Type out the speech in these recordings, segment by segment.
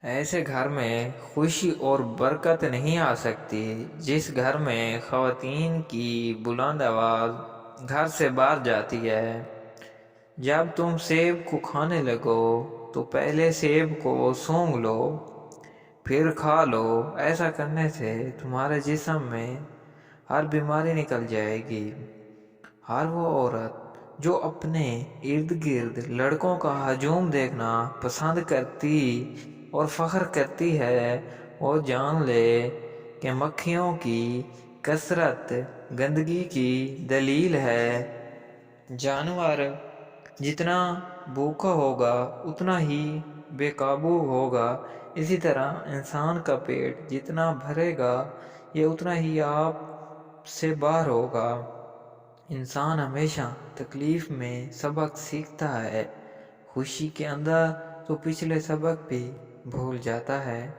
ایسے گھر میں خوشی اور برکت نہیں آ سکتی جس گھر میں خواتین کی بلند آواز گھر سے باہر جاتی ہے۔ جب تم سیب کو کھانے لگو تو پہلے سیب کو سونگھ لو، پھر کھا لو۔ ایسا کرنے سے تمہارے جسم میں ہر بیماری نکل جائے گی۔ ہر وہ عورت جو اپنے ارد گرد لڑکوں کا ہجوم دیکھنا پسند کرتی اور فخر کرتی ہے، وہ جان لے کہ مکھیوں کی کثرت گندگی کی دلیل ہے۔ جانور جتنا بھوکا ہوگا اتنا ہی بے قابو ہوگا، اسی طرح انسان کا پیٹ جتنا بھرے گا یہ اتنا ہی آپ سے باہر ہوگا۔ انسان ہمیشہ تکلیف میں سبق سیکھتا ہے، خوشی کے اندر تو پچھلے سبق بھی بھول جاتا ہے۔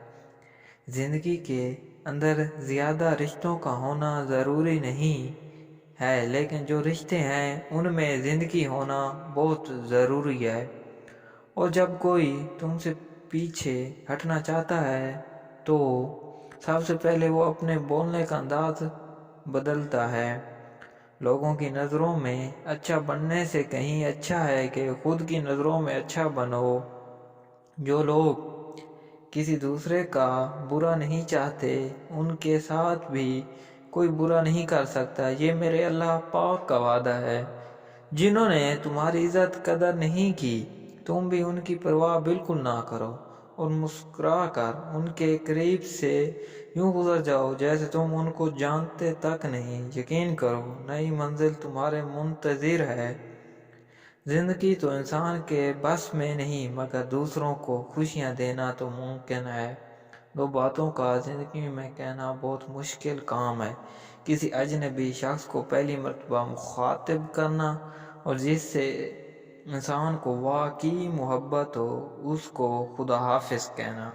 زندگی کے اندر زیادہ رشتوں کا ہونا ضروری نہیں ہے، لیکن جو رشتے ہیں ان میں زندگی ہونا بہت ضروری ہے۔ اور جب کوئی تم سے پیچھے ہٹنا چاہتا ہے تو سب سے پہلے وہ اپنے بولنے کا انداز بدلتا ہے۔ لوگوں کی نظروں میں اچھا بننے سے کہیں اچھا ہے کہ خود کی نظروں میں اچھا بنو۔ جو لوگ کسی دوسرے کا برا نہیں چاہتے ان کے ساتھ بھی کوئی برا نہیں کر سکتا، یہ میرے اللہ پاک کا وعدہ ہے۔ جنہوں نے تمہاری عزت قدر نہیں کی تم بھی ان کی پرواہ بالکل نہ کرو اور مسکرا کر ان کے قریب سے یوں گزر جاؤ جیسے تم ان کو جانتے تک نہیں۔ یقین کرو نئی منزل تمہارے منتظر ہے۔ زندگی تو انسان کے بس میں نہیں مگر دوسروں کو خوشیاں دینا تو ممکن ہے۔ دو باتوں کا زندگی میں کہنا بہت مشکل کام ہے، کسی اجنبی شخص کو پہلی مرتبہ مخاطب کرنا اور جس سے انسان کو واقعی محبت ہو اس کو خدا حافظ کہنا۔